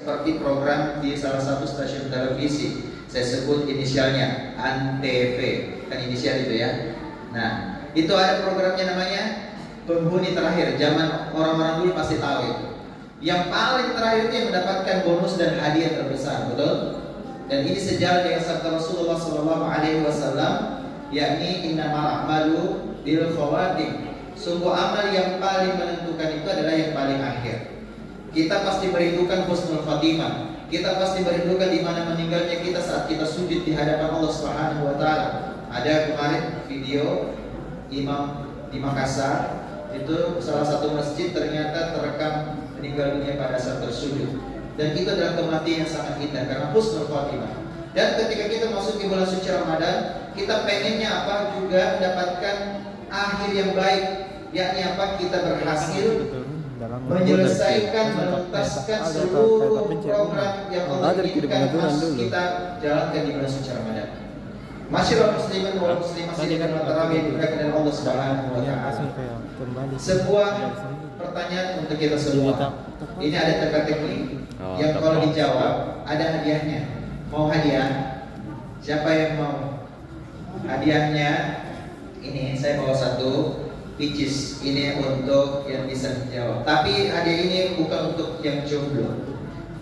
seperti program di salah satu stasiun televisi. Saya sebut inisialnya ANTV, kan inisial itu ya. Nah, itu ada programnya namanya Penghuni Terakhir. Zaman orang-orang dulu pasti tahu itu. Yang paling terakhir itu yang mendapatkan bonus dan hadiah terbesar, betul? Dan ini sejalan dengan sabda Rasulullah SAW, yakni innamal a'malu bil khawatim. Sungguh amal yang paling menentukan itu adalah yang paling akhir. Kita pasti merindukan husnul khatimah. Kita pasti merindukan di mana meninggalnya kita saat kita sujud di hadapan Allah Subhanahu wa taala. Ada kemarin video imam di Makassar, itu salah satu masjid ternyata terekam meninggal dunia pada saat bersujud. Dan itu adalah kematian yang sangat indah karena husnul khatimah. Dan ketika kita masuk di bulan suci Ramadan, kita pengennya apa? Juga mendapatkan akhir yang baik, yakni apa? Kita berhasil menyelesaikan, menuntaskan seluruh program yang Allah inginkan harus kita jalankan di bulan suci Ramadan. Masyarakat muslimin wal muslimat sidang tarawih dimuliakan oleh Allah Subhanahu wa taala. Sebuah pertanyaan untuk kita semua. Ini ada teka-teki yang kalau dijawab ada hadiahnya. Mau hadiah? Siapa yang mau? Hadiahnya ini saya bawa satu, which is ini untuk yang bisa menjawab. Tapi hadiah ini bukan untuk yang jomblo,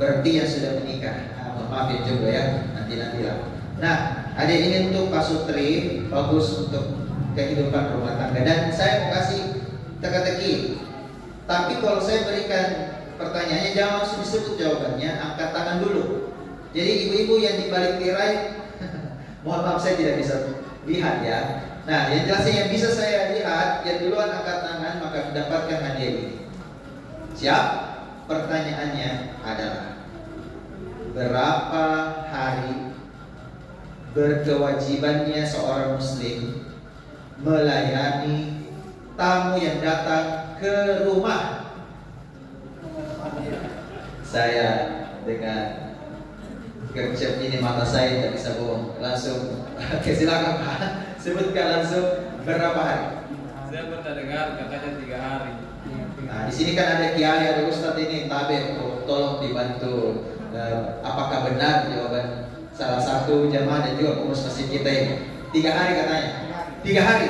berarti yang sudah menikah. Maaf ya jomblo ya, nanti-nantilah. Nah, hadiah ini untuk Pak Sutri, bagus untuk kehidupan rumah tangga. Dan saya mau kasih teka-teki. Tapi kalau saya berikan pertanyaannya jangan langsung disebut jawabannya, angkat tangan dulu. Jadi ibu-ibu yang di balik tirai, mohon maaf saya tidak bisa lihat ya. Nah, yang jelasnya yang bisa saya lihat, yang duluan angkat tangan maka mendapatkan hadiah ini. Siap? Pertanyaannya adalah berapa hari berkewajibannya seorang muslim melayani tamu yang datang ke rumah? Saya dengan gercep ini mata saya tidak bisa bohong, langsung silakan Pak, sebutkan langsung berapa hari? Saya pernah dengar katanya 3 hari. Nah, di sini kan ada kiai, ada ustadz ini, tabe, tolong dibantu. Apakah benar jawaban salah satu jamaah dan juga pengurus masjid kita ini? 3 hari katanya. 3 hari.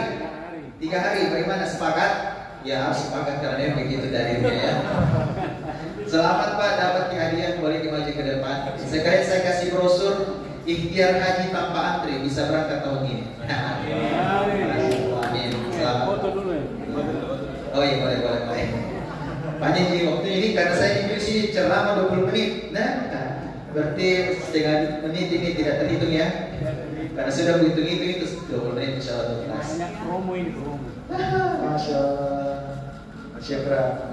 3 hari. Bagaimana, sepakat? Ya harus sepakat karena begitu dalilnya ya. Selamat Pak, dapat hadiah, boleh dimaju ke depan. Sekalian saya kasih brosur ikhtiar haji tanpa antri, bisa berangkat tahun ini. Amin. Selamat. Oh iya, boleh. Pak Niji, waktu ini karena saya di sini ceramah 20 menit. Nah, berarti setengah menit ini tidak terhitung ya. Karena sudah berhitung-hitung itu 20 menit insya Allah tuntas. Banyak promo ini, promo. Masya Allah. Masya Allah.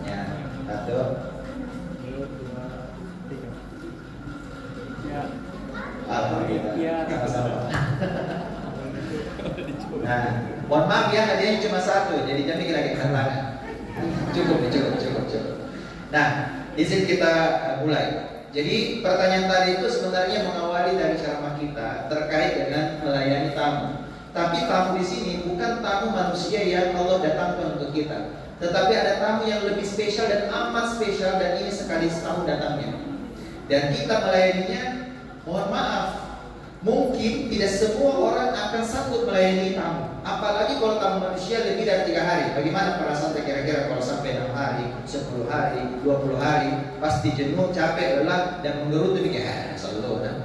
Ya, 1, 2, 3. Ya. Alhamdulillah. Sama-sama. Nah, mohon maaf ya, hadiahnya cuma 1, jadi jangan lagi tangan. Cukup. Nah, izin kita mulai. Jadi pertanyaan tadi itu sebenarnya mengawali dari ceramah kita terkait dengan melayani tamu. Tapi tamu di sini bukan tamu manusia yang Allah datangkan untuk kita, tetapi ada tamu yang lebih spesial dan amat spesial, dan ini sekali setahun datangnya. Dan kita melayaninya, mohon maaf, mungkin tidak semua orang akan sanggup melayani tamu. Apalagi kalau tamu manusia lebih dari 3 hari. Bagaimana perasaan kira-kira kalau sampai 6 hari, 10 hari, 20 hari, pasti jenuh, capek, lelah, dan menggerutu pikir, selalu kan.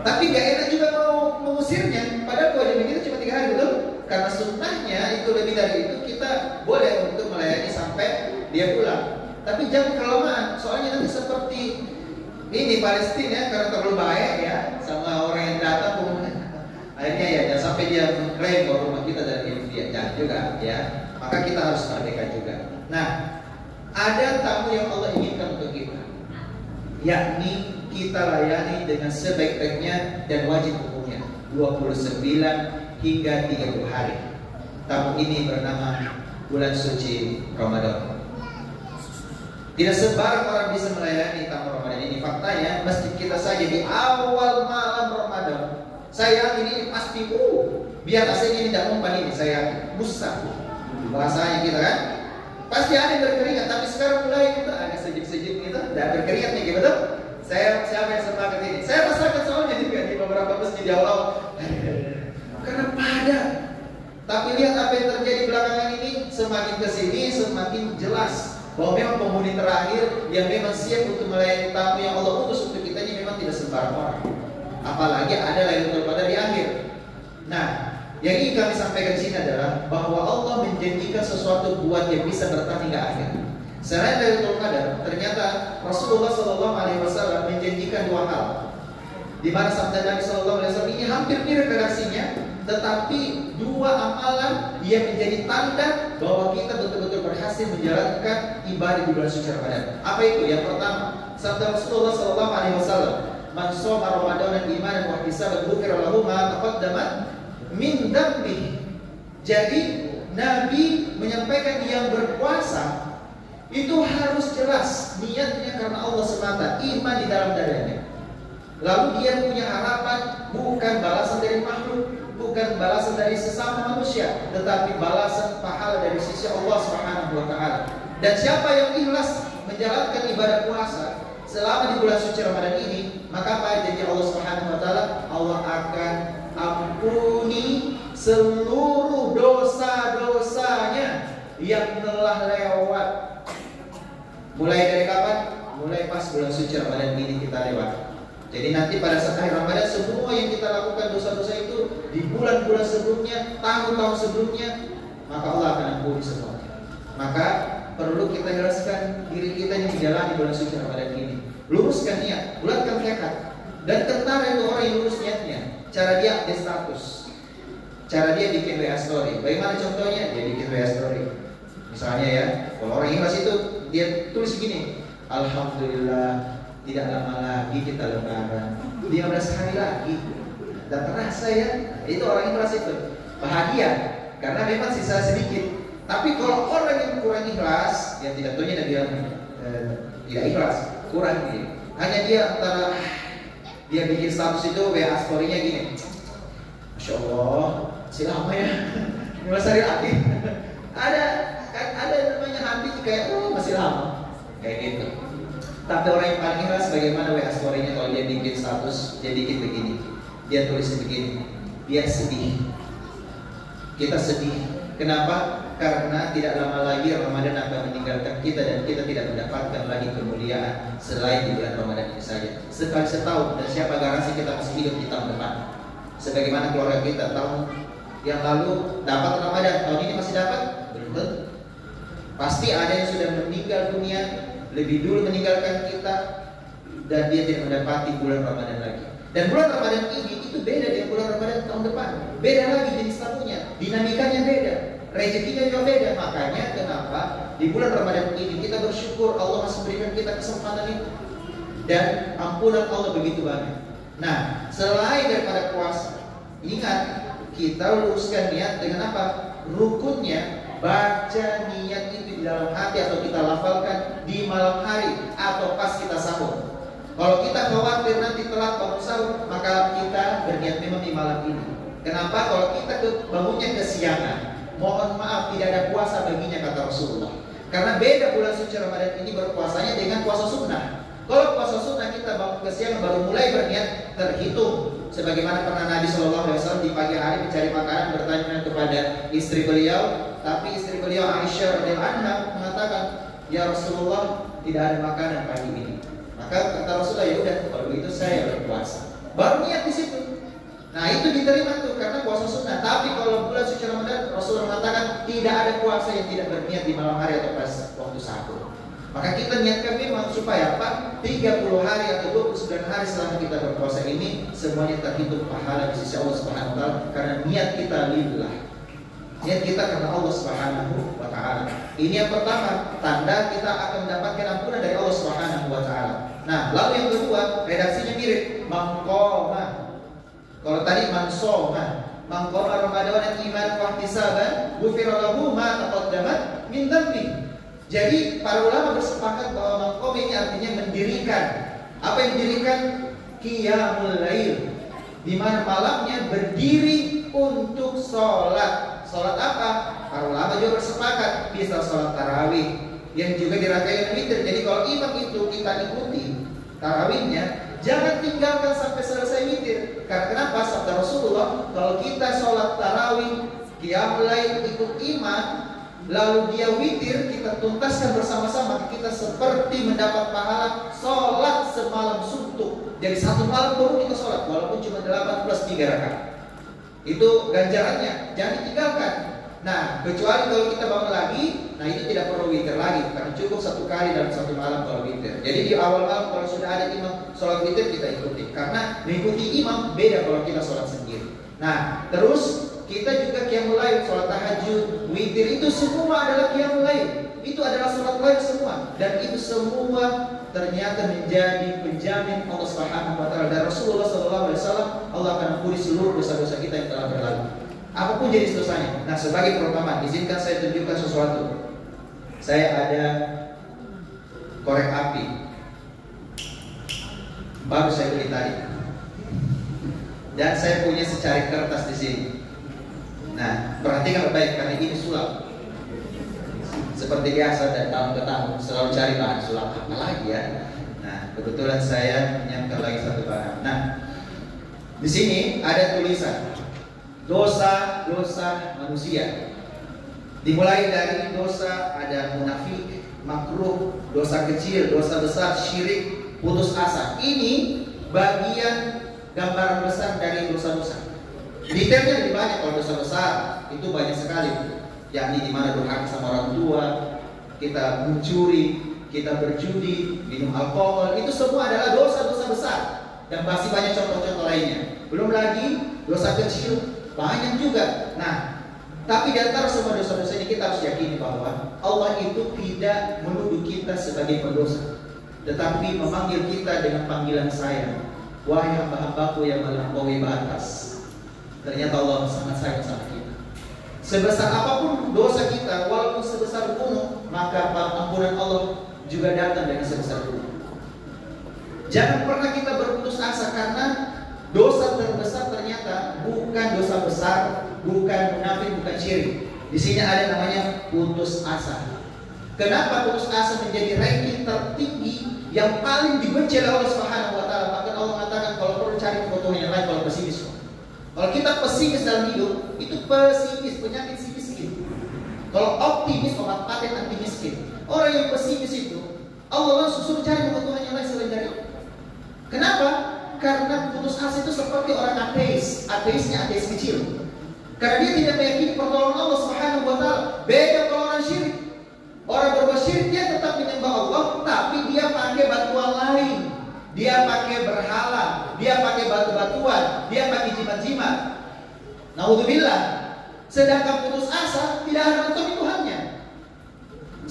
Tapi gak enak juga mau mengusirnya. Padahal kewajiban kita cuma 3 hari, betul? Karena sunnahnya itu lebih dari itu, kita boleh untuk melayani sampai dia pulang. Tapi jangan kelamaan, soalnya nanti seperti ini Palestina ya, karena terlalu baik ya sama orang yang datang, akhirnya ya jangan sampai dia mengklaim bahwa rumah kita dari dia, jangan juga ya. Maka kita harus merdeka juga. Nah, ada tamu yang Allah inginkan untuk kita, yakni kita layani dengan sebaik-baiknya dan wajib hukumnya 29 hingga 30 hari. Tamu ini bernama bulan suci Ramadan. Tidak sebarang orang bisa melayani tamu Ramadan ini. Faktanya masjid kita saja di awal malam Ramadan, saya yakin ini pasti biar aslinya ini tidak mempan ini, saya yakin bahasanya kita kan pasti ada yang berkeringat. Tapi sekarang mulai kita agak sejik-sejik tidak berkeringat nih, betul? Siapa yang semangat ini? Saya rasakan soalnya juga di beberapa masjid di awal. Karena padat. Tapi lihat apa yang terjadi belakangan ini, semakin kesini semakin jelas bahwa memang penghuni terakhir yang memang siap untuk melayani tamu yang Allah utus untuk kita ini memang tidak sembarang orang. Apalagi ada Lailatul Qadar di akhir. Nah, yang ingin kami sampaikan di sini adalah bahwa Allah menjanjikan sesuatu buat yang bisa bertahan hingga akhir. Selain Lailatul Qadar, ternyata Rasulullah SAW menjanjikan dua hal. Di mana sabda Nabi SAW ini hampir mirip redaksinya, tetapi dua amalan yang menjadi tanda bahwa kita betul-betul berhasil menjalankan ibadah di bulan suci Ramadan. Apa itu? Yang pertama, sabda Rasulullah SAW, "Man shoma Ramadanan imanan wa ihtisaban ghufira lahu ma taqaddama min dzambihi." Jadi Nabi menyampaikan yang berpuasa itu harus jelas niatnya karena Allah semata, iman di dalam dadanya. Lalu dia punya harapan bukan balasan dari makhluk, bukan balasan dari sesama manusia, tetapi balasan pahala dari sisi Allah Subhanahu wa taala. Dan siapa yang ikhlas menjalankan ibadah puasa selama di bulan suci Ramadan ini, maka apa janji Allah Subhanahu wa taala? Allah akan ampuni seluruh dosa-dosanya yang telah lewat. Mulai dari kapan? Mulai pas bulan suci Ramadan ini kita lewat. Jadi nanti pada saat akhir Ramadan, semua yang kita lakukan dosa-dosa itu di bulan-bulan sebelumnya, tahun-tahun sebelumnya, maka Allah akan ampuni semuanya. Maka perlu kita jelaskan diri kita yang menjalani bulan suci Ramadan ini. Luruskan niat, bulatkan tekad, dan tentara itu orang yang lurus niatnya. Cara dia update status, cara dia bikin WA story. Bagaimana contohnya? Dia bikin WA story. Misalnya ya, kalau orang ikhlas itu dia tulis begini, "Alhamdulillah, tidak lama lagi kita lebaran, 15 hari lagi." Dan terasa ya, itu orang ikhlas itu bahagia karena memang sisa sedikit. Tapi kalau orang yang kurang ikhlas, yang tidak tahunya dan dia tidak ikhlas, kurang ini. Hanya dia antara dia bikin status itu WA story-nya gini, "Masya Allah, masih lama ya, 15 hari lagi." Ada namanya hati kayak masih lama, kayak gitu. Tapi orang yang paling ikhlas bagaimana WA story-nya kalau dia bikin status, dia bikin begini, dia tulis begini, dia sedih. Kita sedih. Kenapa? Karena tidak lama lagi Ramadan akan meninggalkan kita dan kita tidak mendapatkan lagi kemuliaan selain di bulan Ramadan ini saja. Sekali setahun, dan siapa garansi kita masih hidup di tahun depan? Sebagaimana keluarga kita tahun yang lalu dapat Ramadan, tahun ini masih dapat? Belum tentu. Pasti ada yang sudah meninggal dunia lebih dulu meninggalkan kita dan dia tidak mendapati bulan Ramadan lagi. Dan bulan Ramadan ini itu beda dengan bulan Ramadan tahun depan. Beda lagi jenis tamunya, dinamikanya beda, rezekinya juga beda. Makanya kenapa di bulan Ramadan ini kita bersyukur Allah masih berikan kita kesempatan itu. Dan ampunan Allah begitu banyak. Nah, selain daripada puasa, ingat kita luruskan niat dengan apa? Rukunnya baca niat itu di dalam hati atau kita lafalkan di malam hari atau pas kita sahur. Kalau kita khawatir nanti telat bangun sahur, maka kita berniat memang di malam ini. Kenapa? Kalau kita bangunnya kesiangan, mohon maaf tidak ada puasa baginya, kata Rasulullah. Karena beda bulan suci Ramadan ini berpuasanya dengan puasa sunnah. Kalau puasa sunnah kita bangun kesiangan baru mulai berniat terhitung. Sebagaimana pernah Nabi SAW di pagi hari mencari makanan, bertanya kepada istri beliau, tapi istri beliau Aisyah radhiyallahu anha mengatakan, "Ya Rasulullah, tidak ada makanan pagi ini." Maka kata Rasulullah, "Ya udah, kalau begitu saya berpuasa." Baru niat di situ. Nah, itu diterima tuh karena puasa sunnah. Tapi kalau bulan suci Ramadan, Rasulullah mengatakan tidak ada puasa yang tidak berniat di malam hari atau pas waktu sahur. Maka kita niatkan memang supaya apa? 30 hari atau 29 hari selama kita berpuasa ini semuanya terhitung pahala di sisi Allah Subhanahu wa taala karena niat kita lillah. Niat kita karena Allah Subhanahu wa taala. Ini yang pertama, tanda kita akan mendapatkan ampunan dari Allah Subhanahu wa taala. Nah, lalu yang kedua, redaksinya mirip, maqama. Kalau tadi mansoma, maqama Ramadan iman wa ihtisaban, ghufira lahu ma taqaddama min dhanbi. Jadi para ulama bersepakat bahwa maqam ini artinya mendirikan. Apa yang didirikan? Qiyamul lail. Di mana malamnya berdiri untuk sholat. Sholat apa? Para ulama juga bersepakat bisa sholat tarawih yang juga dirakain witir. Jadi kalau imam itu kita ikuti tarawihnya, jangan tinggalkan sampai selesai witir. Karena kenapa? Sabda Rasulullah, kalau kita sholat tarawih, qiyamul lail ikut imam, lalu dia witir, kita tuntaskan bersama-sama, kita seperti mendapat pahala sholat semalam suntuk. Jadi satu malam baru kita sholat, walaupun cuma 8 plus 3 rakaat. Itu ganjarannya, jangan ditinggalkan. Nah, kecuali kalau kita bangun lagi, nah itu tidak perlu witir lagi, karena cukup 1 kali dalam 1 malam kalau witir. Jadi di awal malam kalau sudah ada imam sholat witir, kita ikuti. Karena mengikuti imam beda kalau kita sholat sendiri. Nah, terus kita juga qiyamul lail, sholat tahajud, witir, itu semua adalah qiyamul lail. Itu adalah sholat lail semua. Dan itu semua ternyata menjadi penjamin Allah Subhanahu wa taala. Dan Rasulullah SAW, Allah akan ampuni seluruh dosa-dosa kita yang telah berlalu, apapun jenis dosanya. Nah, sebagai perumpamaan, izinkan saya tunjukkan sesuatu. Saya ada korek api, baru saya beli tadi. Dan saya punya secari kertas di sini. Nah, perhatikan baik karena ini sulap. Seperti biasa dan tahun ke tahun selalu cari bahan sulap apa lagi ya. Nah, kebetulan saya menyiapkan lagi satu bahan. Nah, di sini ada tulisan dosa-dosa manusia. Dimulai dari dosa ada munafik, makruh, dosa kecil, dosa besar, syirik, putus asa. Ini bagian gambaran besar dari dosa-dosa. Detailnya lebih banyak. Kalau dosa besar itu banyak sekali, yakni di mana durhaka sama orang tua, kita mencuri, kita berjudi, minum alkohol, itu semua adalah dosa-dosa besar. Dan pasti banyak contoh-contoh lainnya. Belum lagi dosa kecil, banyak juga. Nah, tapi di antara semua dosa-dosa ini kita harus yakini bahwa Allah itu tidak menuduh kita sebagai pendosa, tetapi memanggil kita dengan panggilan sayang. Wahai hamba-hambaku yang melampaui batas. Ternyata Allah sangat sayang sama kita. Sebesar apapun dosa kita, walaupun sebesar gunung, maka ampunan Allah juga datang dengan sebesar gunung. Jangan pernah kita berputus asa, karena dosa terbesar ternyata bukan dosa besar, bukan munafik, bukan syirik. Di sini ada namanya putus asa. Kenapa putus asa menjadi ranking tertinggi yang paling dibenci oleh Allah Subhanahu wa taala? Bahkan Allah mengatakan kalau perlu cari foto yang lain kalau pesimis. Kalau kita pesimis dalam hidup, itu pesimis, penyakit si miskin. Kalau optimis, obat paten anti miskin. Orang yang pesimis itu Allah langsung suruh cari foto yang lain selain dari Allah. Kenapa? Karena putus asa itu seperti orang ateis. Ateisnya ateis kecil, karena dia tidak meyakini pertolongan Allah Subhanahu wa taala. Beda kalau orang syirik. Orang berbuat syirik dia tetap menyembah Allah, tapi dia pakai batuan lain. Dia pakai berhala, dia pakai batu-batuan, dia pakai jimat-jimat. Naudzubillah. Sedangkan putus asa tidak ada untuk Tuhannya.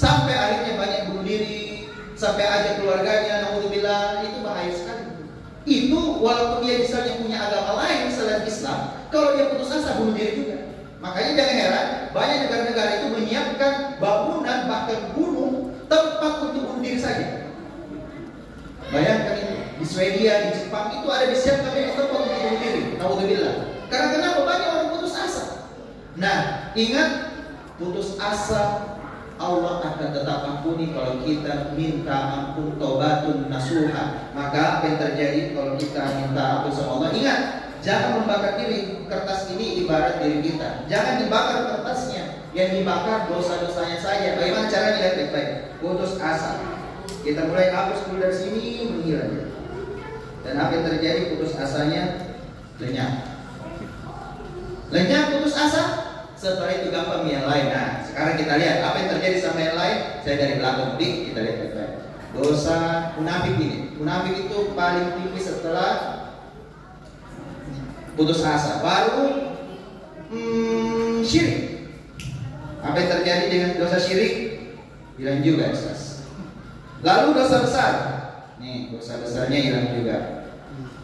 Sampai akhirnya banyak bunuh diri, sampai ajak keluarganya, naudzubillah, itu bahaya sekali. Itu walaupun dia misalnya punya agama lain selain Islam, kalau dia putus asa bunuh diri juga. Makanya jangan heran, banyak negara-negara itu menyiapkan bangunan, bahkan gunung, tempat untuk bunuh diri saja. Bayangkan itu, di Swedia, di Jepang itu ada disiapkan tempat untuk bunuh diri. Naudzubillah. Karena kenapa? Banyak orang putus asa. Nah, ingat, putus asa Allah akan tetap ampuni kalau kita minta ampun, taubatun nasuha. Maka apa yang terjadi kalau kita minta ampun sama Allah? Ingat, jangan membakar diri. Kertas ini ibarat diri kita. Jangan dibakar kertasnya, yang dibakar dosa-dosanya saja. Bagaimana caranya? Lihat baik-baik. Putus asa. Kita mulai hapus dulu dari sini, menghilang. Dan apa yang terjadi? Putus asanya lenyap. Lenyap putus asa. Setelah itu gampang yang lain. Nah, sekarang kita lihat apa yang terjadi sama yang lain. Saya dari belakang dik, kita lihat baik-baik. Dosa munafik ini. Munafik itu paling tinggi setelah putus asa. Baru syirik. Apa yang terjadi dengan dosa syirik? Hilang juga Ustaz. Lalu dosa besar. Nih, dosa besarnya hilang juga.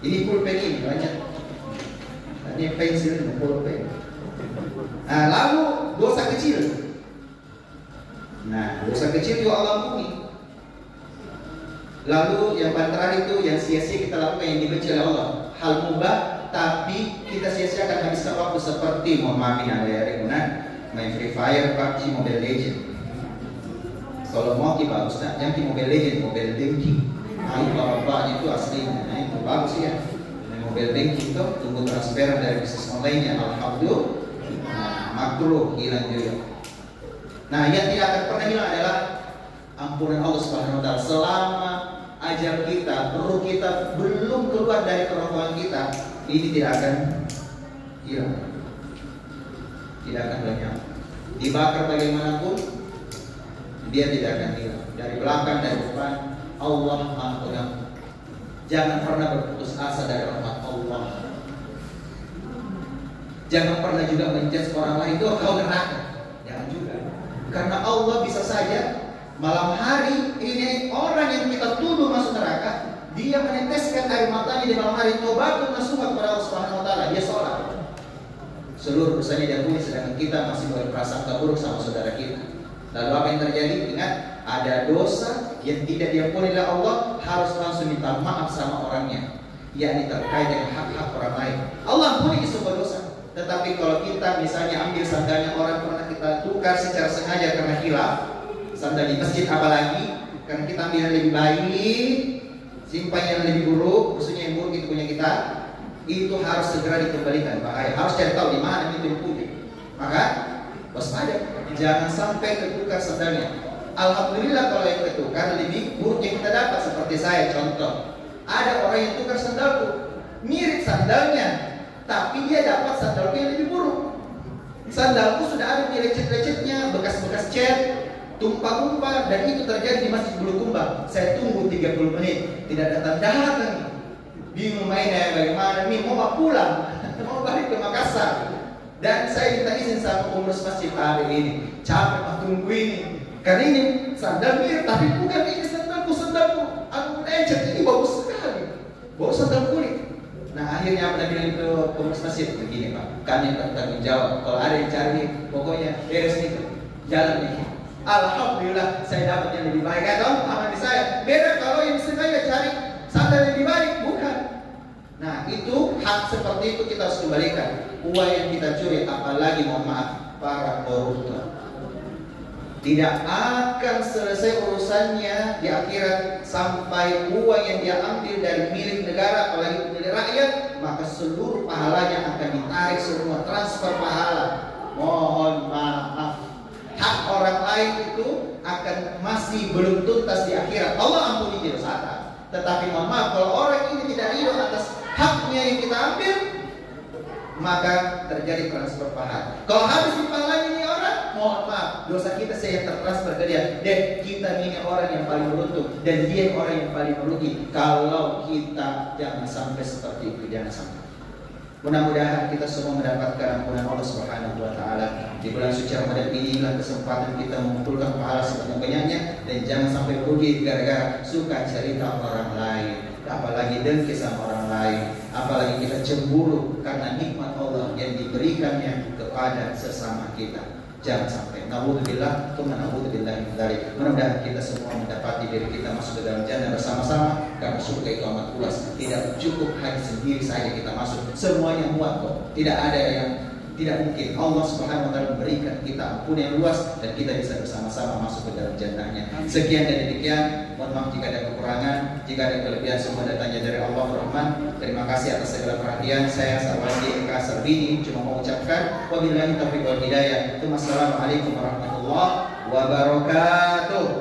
Ini pulpen ini banyak. Ini pensil, pulpen. Nah, lalu dosa kecil. Nah, dosa kecil juga Allah ampuni. Lalu yang paling terakhir itu yang sia-sia kita lakukan, yang dibenci oleh Allah. Hal mubah, tapi kita sia-siakan habiskan waktu seperti mohon maaf ini ada ya, main Free Fire, PUBG, Mobile Legends. Kalau mau ki bagus, nah yang ki Mobile Legend, Mobile Banking. Nah itu apa itu aslinya, nah itu bagus ya. Mobile Banking itu tunggu transfer dari bisnis online-nya, alhamdulillah. Nah, makruh hilang juga. Nah yang tidak akan pernah hilang adalah ampunan Allah Subhanahu Wa Taala selama ajal kita, ruh kita belum keluar dari kerongkongan kita, ini tidak akan hilang, tidak akan lenyap. Dibakar bagaimanapun, dia tidak akan hilang. Dari belakang, dari depan, Allah Maha Pengampun. Jangan pernah berputus asa dari rahmat Allah. Jangan pernah juga menjudge orang lain, itu kau neraka. Jangan juga. Karena Allah bisa saja malam hari ini orang yang kita tuduh masuk neraka, dia meneteskan air matanya di malam hari, taubatun nasuha kepada Allah Subhanahu Wa Taala, dia sholat. Seluruh dosanya diampuni, sedangkan kita masih berprasangka buruk sama saudara kita. Lalu apa yang terjadi? Ingat, ada dosa yang tidak diampuni oleh Allah, harus langsung minta maaf sama orangnya, yakni terkait dengan hak-hak orang lain. Allah ampuni semua dosa. Tetapi kalau kita misalnya ambil sandalnya orang, pernah kita tukar secara sengaja karena hilaf, sandal di masjid apalagi, karena kita ambil yang lebih baik, simpan yang lebih buruk, maksudnya yang buruk itu punya kita, itu harus segera dikembalikan. Bahaya, harus cari tahu di mana itu yang punya. Maka waspada, jangan sampai tertukar sandalnya. Alhamdulillah kalau yang tertukar lebih buruk yang kita dapat. Seperti saya contoh, ada orang yang tukar sandalku, mirip sandalnya, tapi dia dapat sandalku yang lebih buruk. Sandalku sudah ada lecet-lecetnya, bekas-bekas cat, tumpah-tumpah, dan itu terjadi di Masjid Bulukumba. Saya tunggu 30 menit, tidak datang-datang. Bingung mainnya bagaimana, mau pulang, mau balik ke Makassar. Dan saya minta izin sama pengurus masjid hari ini, capek mah tunggu ini. Karena ini sandal mirip, tapi bukan ini sandalku. Aku lecet, ini bagus sekali, bagus sandal kulit. Nah akhirnya apa bilang ke pengurus masjid, begini Pak, kami bertanggung jawab. Kalau ada yang cari, pokoknya beres nih, jalan ini. Alhamdulillah saya dapat yang lebih baik, atau aman di saya. Beda kalau yang sengaja cari sandal yang lebih baik, bukan. Nah itu hak seperti itu kita harus kembalikan. Uang yang kita curi, apalagi mohon maaf para koruptor, tidak akan selesai urusannya di akhirat sampai uang yang dia ambil dari milik negara, apalagi milik rakyat, maka seluruh pahalanya akan ditarik semua, transfer pahala. Mohon maaf, hak orang lain itu akan masih belum tuntas di akhirat. Allah ampuni dosa, tetapi mohon maaf kalau orang ini tidak ridho atas haknya yang kita ambil, maka terjadi transfer pahala. Kalau habis di pahalanya ini orang, mohon maaf, dosa kita saya yang tertransfer ke dia. Dan kita ini orang yang paling beruntung, dan dia orang yang paling merugi. Kalau kita jangan sampai seperti itu, jangan sampai. Mudah-mudahan kita semua mendapatkan ampunan Allah Subhanahu Wa Taala di bulan suci Ramadan ini. Inilah kesempatan kita mengumpulkan pahala sebanyak-banyaknya, dan jangan sampai rugi gara-gara suka cerita orang lain, apalagi dengki sama orang lain, apalagi kita cemburu karena nikmat Allah yang diberikannya kepada sesama kita. Jangan sampai. Naudzubillah, tsumma naudzubillah min dzalik. Mudah-mudahan kita semua mendapati diri kita masuk ke dalam jannah bersama-sama, karena surga itu amat luas. Tidak cukup hanya sendiri saja kita masuk, semuanya muat kok. Tidak ada yang tidak mungkin. Allah Subhanahu Wa Taala memberikan kita ampun yang luas, dan kita bisa bersama-sama masuk ke dalam jannahnya. Sekian dan demikian. Mohon maaf jika ada kekurangan, jika ada kelebihan, semua datangnya dari Allah Rahman. Terima kasih atas segala perhatian. Saya Sarwandi Eka Sarbini cuma mau ucapkan wabillahi taufiq wal hidayah. Assalamualaikum warahmatullahi wabarakatuh.